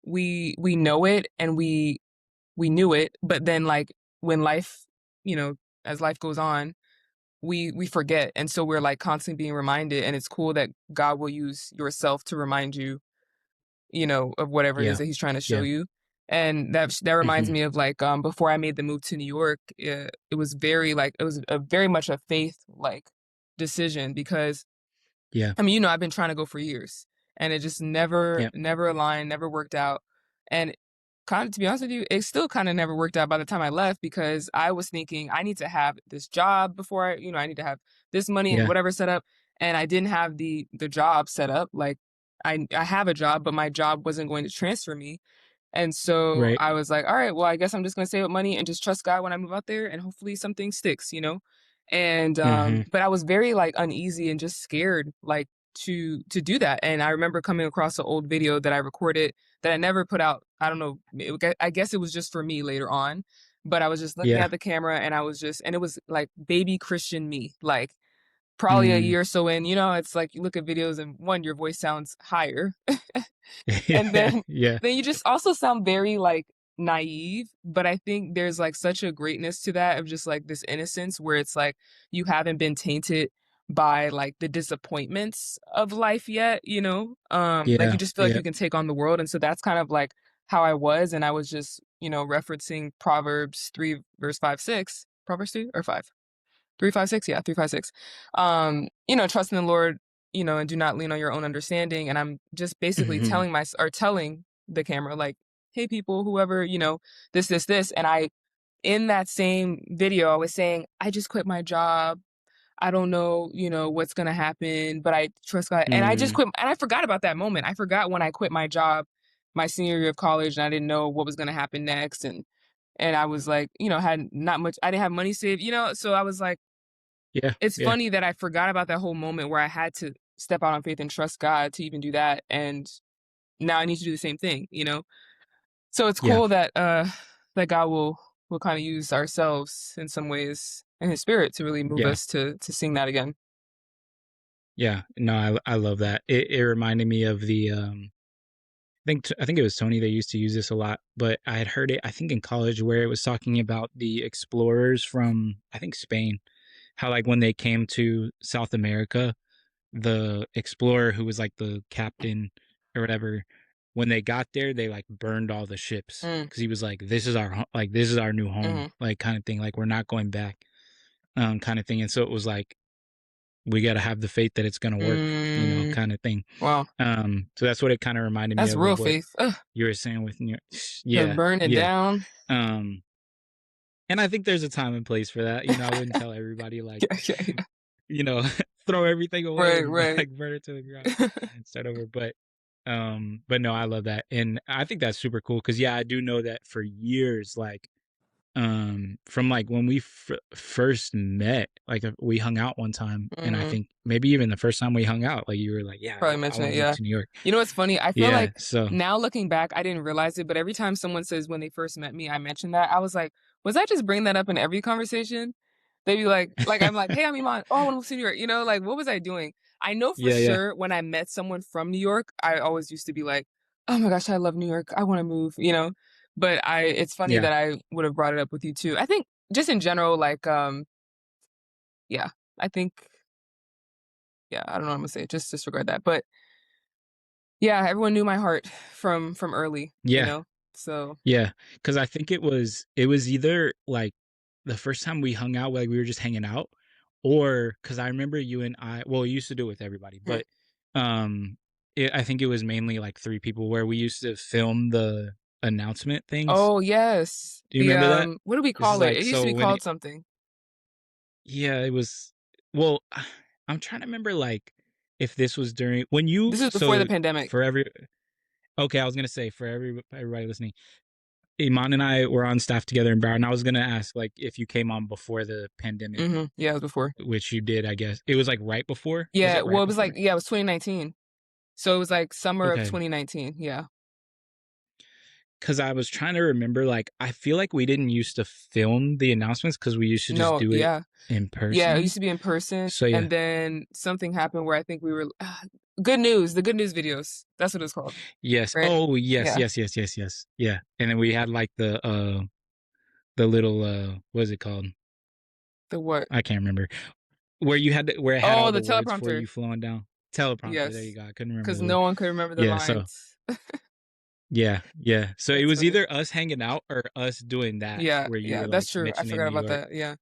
we know it and we knew it, but then, like, when life, you know, as life goes on, we forget, and so we're, like, constantly being reminded, and it's cool that God will use yourself to remind you, of whatever it is Yeah. that he's trying to show Yeah. you. And that reminds Hmm. me of, like, before I made the move to New York, it was very, like, it was a very much a faith, like, decision because Yeah. I mean, I've been trying to go for years, and it just never Yeah. never aligned, never worked out, and kinda to be honest with you, it still kinda never worked out by the time I left because I was thinking, "I need to have this job before I need to have this money and Yeah. whatever set up," and I didn't have the job set up, like, I have a job, but my job wasn't going to transfer me, and so Right. I was like, all right, well, I guess I'm just gonna save up money and just trust God when I move out there and hopefully something sticks, you know? And Hmm. but I was very like uneasy and just scared like to do that. And I remember coming across an old video that I recorded that I never put out. I don't know. I guess it was just for me later on. But I was just looking Yeah. at the camera and and it was like baby Christian me, like probably a Mm. year or so in, it's like you look at videos and one, your voice sounds higher. And Yeah. then Yeah. then you just also sound very, like, naive, but I think there's, like, such a greatness to that of just, like, this innocence where it's like you haven't been tainted by, like, the disappointments of life yet, Like, you Yeah. just feel like Yeah. you can take on the world, and so that's kind of, like, how I was, and I was just, referencing Proverbs 3 verse 5, 6. Proverbs 3 or 5? 3, 5, 6? Yeah, 3, 5, 6. Trust in the Lord, and do not lean on your own understanding. And I'm just basically Hmm. telling the camera, like, hey, people, whoever, this. And in that same video, I was saying, I just quit my job. I don't know, what's going to happen, but I trust God. And I just Mm. quit. And I forgot about that moment. I forgot when I quit my job my senior year of college and I didn't know what was going to happen next. And I was like, had not much, I didn't have money saved, so I was like, Yeah. it's Yeah. funny that I forgot about that whole moment where I had to step out on faith and trust God to even do that, and now I need to do the same thing? So it's Yeah. cool that, that God will kinda use ourselves in some ways and His Spirit to really move Yeah. us to sing that again. Yeah, no, I love that. It reminded me of the I think it was Tony that used to use this a lot, but I had heard it I think in college where it was talking about the explorers from I think Spain, how like when they came to South America, the explorer who was like the captain or whatever, when they got there, they like burned all the ships Mm, because he was like, "This is like this is our new home," mm-hmm. like kind of thing. Like we're not going back, kind of thing. And so it was like we got to have the faith that it's gonna work, Mm, kind of thing. wow, So that's what it kind of reminded me that's real of what faith. Ugh, you were saying with New York. to Yeah, burn it yeah. down. Um, and I think there's a time and place for that. I wouldn't tell everybody like, Yeah, yeah, yeah. you know, throw everything away Right, and right. like burn it to the ground and start over. But no, I love that, and I think that's super cool because yeah, I do know that for years, like from like when we first met, like we hung out one time, and I Hmm. think maybe even the first time we hung out, like you were like, yeah, Probably I mention want it. to move Yeah. to New York. You know what's funny? I feel Yeah, like so now looking back, I didn't realize it, but every time someone says when they first met me, I mentioned that. I was like, was I just bringing that up in every conversation? They'd be like I'm like, hey, I'm Iman. Oh, I want to move to New York. Like, what was I doing? I know for yeah, yeah, sure when I met someone from New York, I always used to be like, oh my gosh, I love New York. I want to move. But it's funny yeah, that I would have brought it up with you too. I think just in general, like, yeah, I think, yeah, I don't know what I'm gonna say. Just disregard that. But yeah, everyone knew my heart from early, you yeah. know? So Yeah, because I think it was either like the first time we hung out, like we were just hanging out, or because I remember you and I, well, we used to do it with everybody, hmm. but um, I think it was mainly like three people where we used to film the announcement things. Oh, yes. Do you remember that? What do we This is call it? like It used to so be when called it, something. yeah, it was. Well, I'm trying to remember like if this was during when you This is before the so pandemic. for every okay, I was gonna say for everybody listening. Iman and I were on staff together in Broward, and I was gonna ask like if you came on before the pandemic, Mhm. Yeah, it was before. which you did, I guess. It was like right before. Was Yeah, it well, right it was like before? yeah, it was 2019. So it was like summer of Okay, 2019. Yeah. because I was trying to remember. Like, I feel like we didn't used to film the announcements because we used to just No, do it yeah. in Yeah, it person. used to be in person, So yeah, and then something happened where I think we were Good News, the Good News videos. That's what it's called, yes. right? Oh yes, Yeah. yes, yes, yes, yes. Yeah, and then we had like the little what is it called? The what? I can't remember. Where it had Oh, all the the words for teleprompter. you flowing down. Teleprompter. There you Yes. go. I couldn't remember Because the no word. one could remember the Yeah. So lines. yeah, yeah. So it That's was funny. either us hanging out or us doing that Yeah, where you yeah, were that's like true. I mentioning forgot New about York. that. Yeah.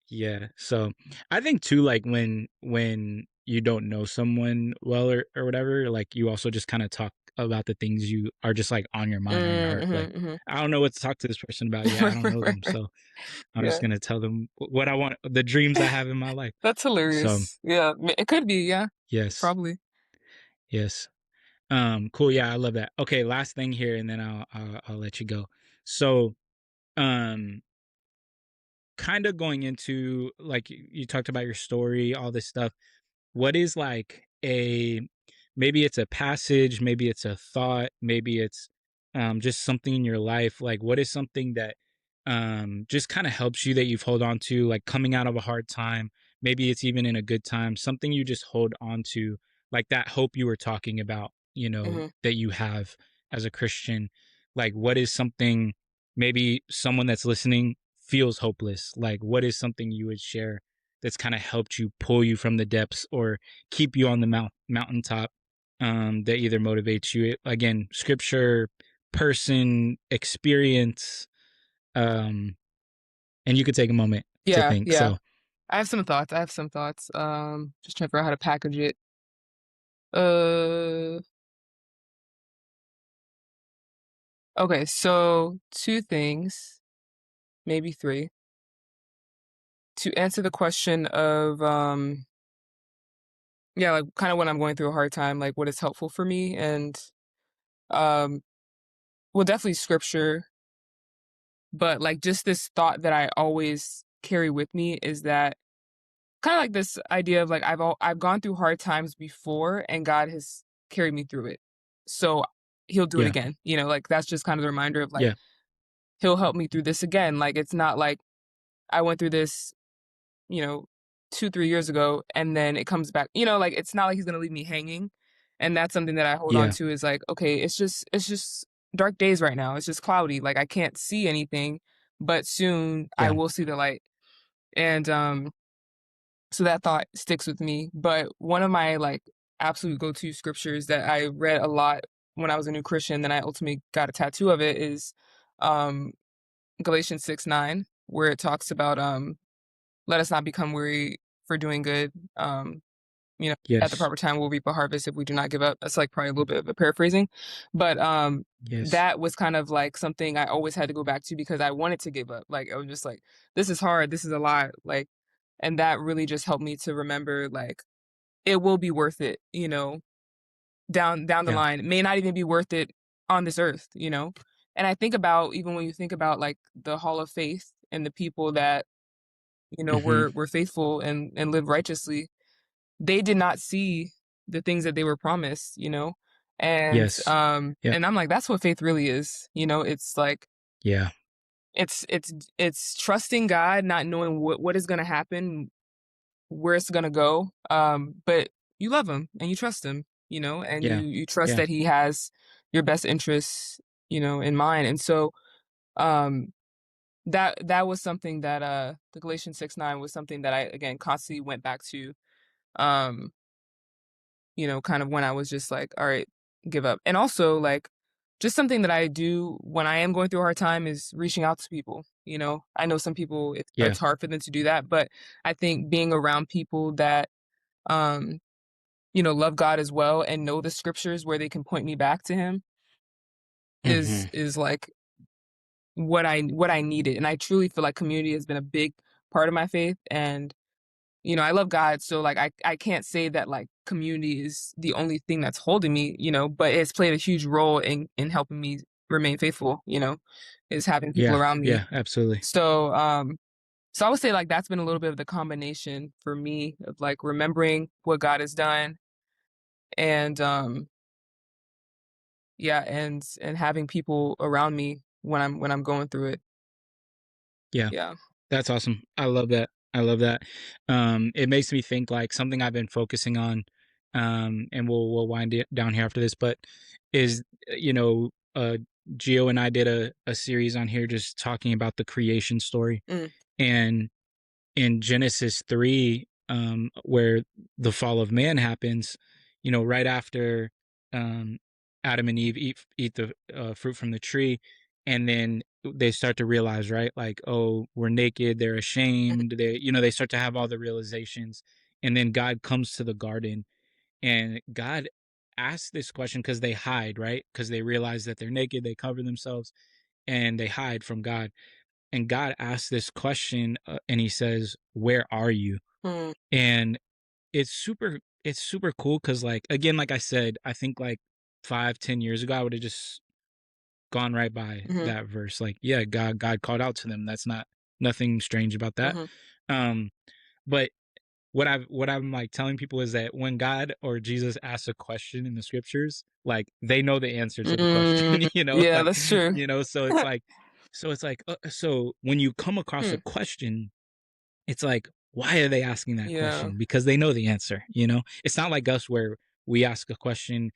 Yeah. So I think too, like when you don't know someone well or whatever, like you also just kind of talk about the things you are just like on your mind or your Mm, heart. Like mhm, mhm. I don't know what to talk to this person about yet. I Right, don't right, know right, them, right. so I'm just Yeah. gonna tell them what I want, the dreams I have in my life. That's So hilarious. Yeah, it could be, yeah, yes, probably. yes. Cool. Yeah, I love that. Okay, last thing here, and then I'll let you go. So um kind of going into like you talked about your story, all this stuff. What is like a maybe it's a passage, maybe it's a thought, maybe it's just something in your life. Like what is something that just kind of helps you that you've hold on to, like coming out of a hard time, maybe it's even in a good time, something you just hold on to, like that hope you were talking about, Mhm. that you have as a Christian. Like what is something maybe someone that's listening feels hopeless? Like what is something you would share that's kind of helped you pull you from the depths or keep you on the mountaintop, that either motivates you again, scripture, person, experience, um and you could take a moment to Yeah, think. yeah. So I have some thoughts. Just trying to figure out how to package it. Uh, okay, so 2 things, maybe 3. To answer the question of, yeah, like, kinda when I'm going through a hard time, like, what is helpful for me and, um, well, definitely scripture. But, like, just this thought that I always carry with me is that kinda like this idea of, like, I've gone through hard times before, and God has carried me through it. So, he'll do it yeah, again, like, that's just kind of the reminder of, like, yeah, he'll help me through this again. Like, it's not like I went through this, you know, 2, 3 years ago, and then it comes back. Like it's not like he's gonna leave me hanging, and that's something that I hold on Yeah. to. Is like, okay, it's just dark days right now. It's just cloudy. Like I can't see anything, but soon I Yeah. will see the light. And so that thought sticks with me. But one of my like absolute go-to scriptures that I read a lot when I was a new Christian, then I ultimately got a tattoo of it is um Galatians 6:9, where it talks about let us not become weary for doing good. At the Yes. proper time we'll reap a harvest if we do not give up. That's like probably a little bit of a paraphrasing. But Yes. that was kind of like something I always had to go back to because I wanted to give up. Like I was just like, this is hard, this is a lot. Like, and that really just helped me to remember like it will be worth it, down the Yeah. line. It may not even be worth it on this earth. And I think about even when you think about like the hall of faith and the people that, Hmm. were faithful and live righteously, they did not see the things that they were promised. And Yes. Yep. I'm like, that's what faith really is. It's like Yeah. it's trusting God, not knowing what is gonna happen, where it's gonna go. But you love him and you trust him, and you Yeah. you trust Yeah. that he has your best interests, in mind. And so um that was something that the Galatians 6:9 was something that I again constantly went back to. Um kind of when I was just like, all right, give up. And also, like, just something that I do when I am going through a hard time is reaching out to people. I know some people, Yeah. it's hard for them to do that, but I think being around people that, um, love God as well and know the scriptures where they can point me back to Him is Hmm. is like what I needed. And I truly feel like community has been a big part of my faith. And I love God, so like I can't say that like community is the only thing that's holding me, but it's played a huge role in helping me remain faithful, is having people Yeah. around me. Yeah. Absolutely. So I would say like that's been a little bit of the combination for me of like remembering what God has done and yeah, and having people around me when I'm going through it. Yeah. Yeah. That's awesome. I love that. I love that. It makes me think like something I've been focusing on, and we'll wind it down here after this, but is you know, Gio and I did a series on here just talking about the creation story. Mm, And in Genesis 3, where the fall of man happens, right after um, Adam and Eve eat the fruit from the tree, and then they start to realize, right, like, oh, we're naked. They're mhm, ashamed. They start to have all the realizations, and then God comes to the garden, and God asks this question because they hide, right? Because they realize that they're naked. They cover themselves and they hide from God, and God asks this question, and He says, "Where are you?" mm, And it's super cool because, like, again, like I said, I think like 5-10 years ago I would have just gone right by mhm, that verse. Like, yeah, God called out to them. That's not nothing strange about that. mhm, Um, but what I'm like telling people is that when God or Jesus asks a question in the scriptures, like they know the answer to the question, yeah, like, that's true. so when you come across a Hmm, question, it's like, why are they asking that yeah. question? Because they know the answer. It's not like us where we ask a question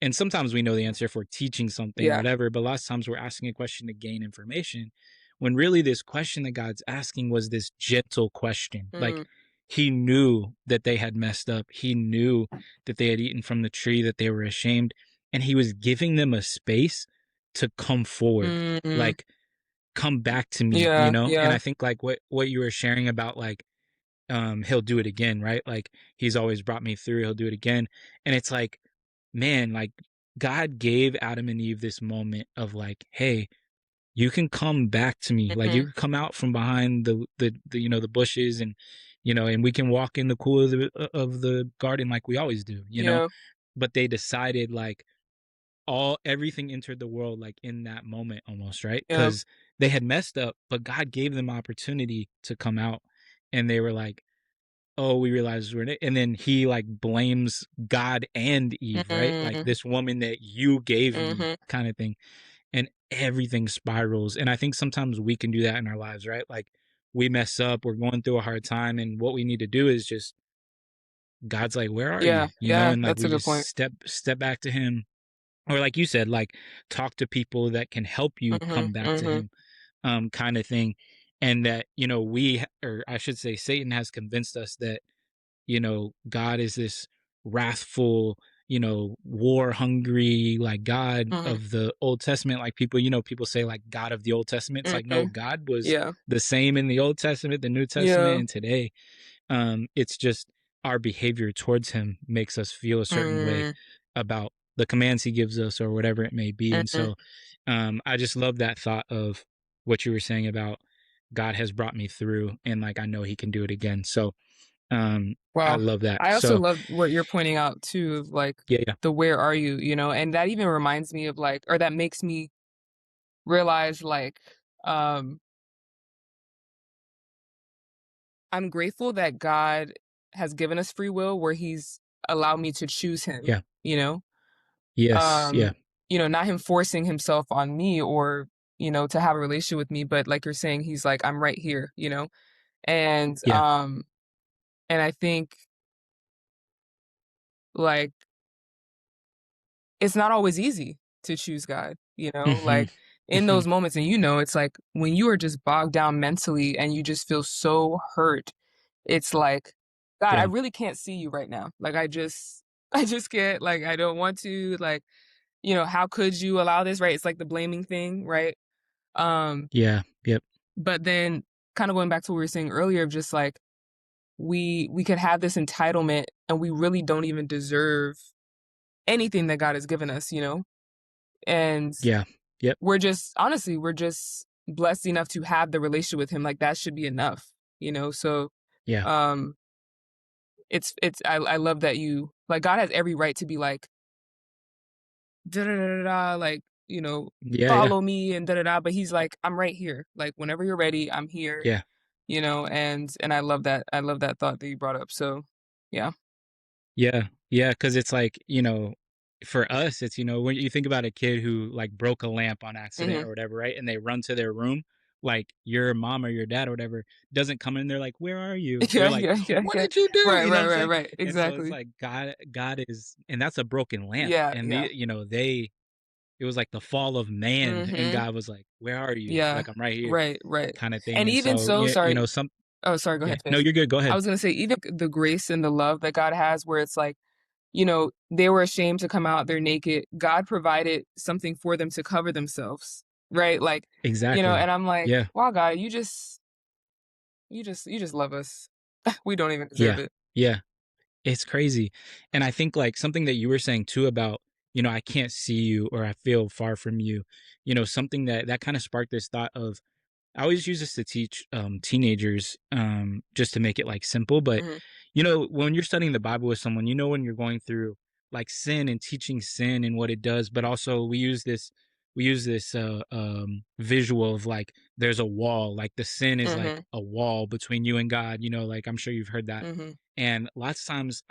and sometimes we know the answer if we're teaching something or Yeah. whatever, but lots of times we're asking a question to gain information when really this question that God's asking was this gentle question. Like, Mm, he knew that they had messed up. He knew that they had eaten from the tree, that they were ashamed, and he was giving them a space to come forward. mm, Like, come back to me. yeah, And yeah. I think like what you were sharing about, like, he'll do it again, right? Like, he's always brought me through, he'll do it again. And it's like, man, like, God gave Adam and Eve this moment of like, hey, you can come back to me. Like, you Mhm, can come out from behind the bushes, and we can walk in the cool of the garden like we always do. yeah, But they decided, like, all everything entered the world like in that moment almost, right? yeah. Because they had messed up, but God gave them opportunity to come out, and they were like, oh, we realized we're in it. And then he like blames God and Eve, right? Like, Mm, this woman that you gave me, mhm, kind of thing. And everything spirals. And I think sometimes we can do that in our lives, right? Like, we mess up, we're going through a hard time, and what we need to do is just God's like, "Where are Yeah, you?" You know, yeah, and like that's we a good just point. step back to him, or like you said, like talk to people that can help you come Mhm, back to mhm, him, kind of thing. And that, or I should say, Satan has convinced us that, God is this wrathful, war hungry, like God mhm, of the Old Testament. Like people say like God of the Old Testament. It's like, no, mhm. God was Yeah, the same in the Old Testament, the New Testament, yeah, and today. It's just our behavior towards him makes us feel a certain way mm, about the commands he gives us or whatever it may be. And mhm. so I just love that thought of what you were saying about God has brought me through, and like I know he can do it again. So I Wow. love that. I also So love what you're pointing out too, of like yeah, yeah, the where are you, and that even reminds me of like, or that makes me realize like, um, I'm grateful that God has given us free will where he's allowed me to choose him, yeah, you know? yes, yeah, Um, not him forcing himself on me or, to have a relationship with me, but like you're saying, he's like, I'm right here, And yeah. and I think like it's not always easy to choose God, Hmm. like in Hmm. those moments, and it's like when you are just bogged down mentally and you just feel so hurt, it's like, God, I Yeah, really can't see you right now. Like I just can't, like I don't want to, like, how could you allow this, right? It's like the blaming thing, right? Um, yeah, yep, but then kind of going back to what we were saying earlier of just like we could have this entitlement and we really don't even deserve anything that God has given us, And yeah, yep, we're just blessed enough to have the relationship with him. Like that should be enough, So yeah, um I love that you like God has every right to be like da da da da da, like, yeah, yeah, follow me and da da da. But he's like, I'm right here. Like whenever you're ready, I'm here, yeah. and I love that. I love that thought that you brought up. So yeah. Yeah, yeah, because it's like, for us, it's, when you think about a kid who like broke a lamp on accident Hmm. or whatever, right? And they run to their room, like your mom or your dad or whatever doesn't come in there like, "Where are you?" Yeah, They're like, yeah, yeah, "What yeah. did you do?" Right, You know what right, I'm right, saying? right. And so it's Exactly. like God is, and that's a broken lamp. Yeah, And yeah. it was like the fall of man, and Hmm. God was like, "Where are you?" Yeah. Like, "I'm right here," Right, right. kind of thing. And And even so, so, yeah, sorry. Oh, sorry, go yeah, ahead, no, finish. you're good. Go I ahead. was gonna say even the grace and the love that God has where it's like, they were ashamed to come out, they're naked. God provided something for them to cover themselves, right? Like, Exactly. and I'm like, Yeah. wow, God, you just love us. We don't even deserve Yeah. it. Yeah. It's crazy. And I think like something that you were saying too about, I can't see you or I feel far from you, something that kind of sparked this thought of I always use this to teach teenagers just to make it like simple. But Hmm. when you're studying the Bible with someone, when you're going through like sin and teaching sin and what it does, but also we use this visual of like there's a wall, like the sin is like Hmm. a wall between you and God. Like I'm sure you've heard that. Hmm. And lots of times,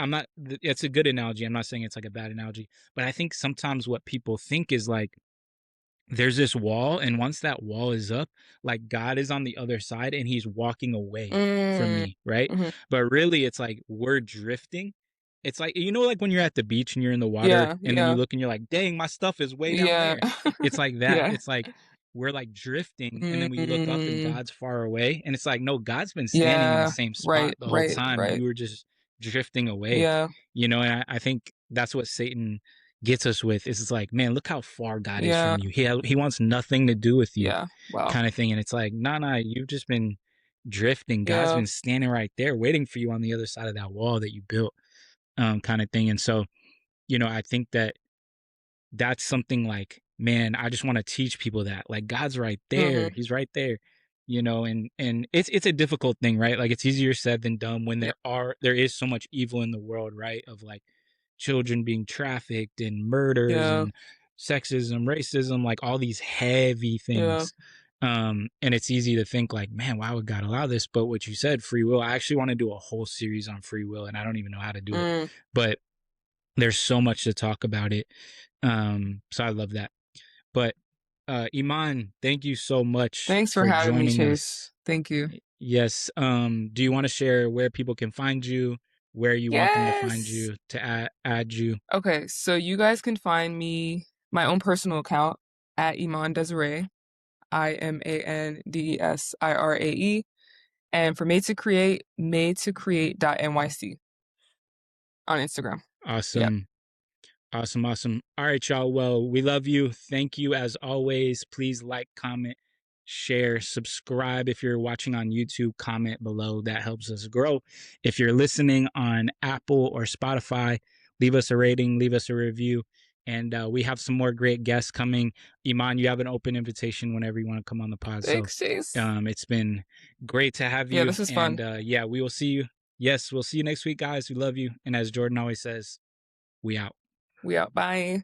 it's a good analogy. I'm not saying it's like a bad analogy, but I think sometimes what people think is like, there's this wall, and once that wall is up, like God is on the other side and he's walking away from Mm. me, right? Hmm. But really it's like we're drifting. It's like, like when you're at the beach and you're in the water Yeah, and then you yeah, look and you're like, dang, my stuff is way down yeah. there. It's like that. Yeah. It's like we're like drifting and then we look up and Mm. God's far away. And it's like, no, God's been standing in the Yeah. same spot Right, the whole right, time. right. You were just drifting away, Yeah, and I think that's what Satan gets us with is it's like, man, look how far God is yeah, from you. He wants nothing to do with you, yeah. Wow. kind of thing. And it's like, nah, you've just been drifting. God's Yeah. been standing right there, waiting for you on the other side of that wall that you built, kind of thing. And so, I think that that's something like, man, I just want to teach people that like God's right there. Mhm. He's right there. And it's a difficult thing, right? Like it's easier said than done when Yeah. there is so much evil in the world, right? Of like children being trafficked and murders Yeah. and sexism, racism, like all these heavy Yeah. things. And it's easy to think like, man, why would God allow this? But what you said, free will, I actually want to do a whole series on free will and I don't even know how to do it. Mm. But there's so much to talk about it. So I love that. But Iman, thank you so much Thanks for for having me, joining Chase. us. Thank you. Yes. Do you want to share where people can find you, where you want them to find Yes. you, to add you? Okay, so you guys can find me my own personal account at Iman Desiree, IMANDESIRAE, and for Made to Create .nyc on Instagram. Yep. Awesome. Awesome, awesome. All right, y'all. Well, we love you. Thank you as always. Please like, comment, share, subscribe. If you're watching on YouTube, comment below. That helps us grow. If you're listening on Apple or Spotify, leave us a rating, leave us a review. And we have some more great guests coming. Iman, you have an open invitation whenever you want to come on the pod. So Thanks, Chase. it's been great to have Yeah, you. this is And fun. yeah, we will see you. Yes, we'll see you next week, guys. We love you. And as Jordan always says, we out. We out. Bye.